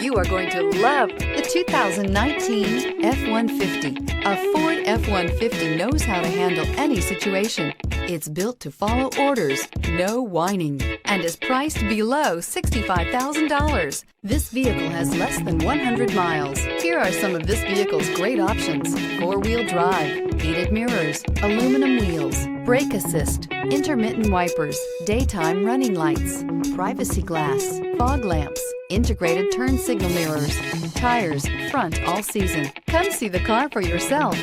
You are going to love the 2019 F-150. A Ford F-150 knows how to handle any situation. It's built to follow orders, no whining, and is priced below $65,000. This vehicle has less than 100 miles. Here are some of this vehicle's great options: four-wheel drive, heated mirrors, aluminum wheels, brake assist, intermittent wipers, daytime running lights, privacy glass, fog lamps, integrated turn signal mirrors, tires, front all season. Come see the car for yourself.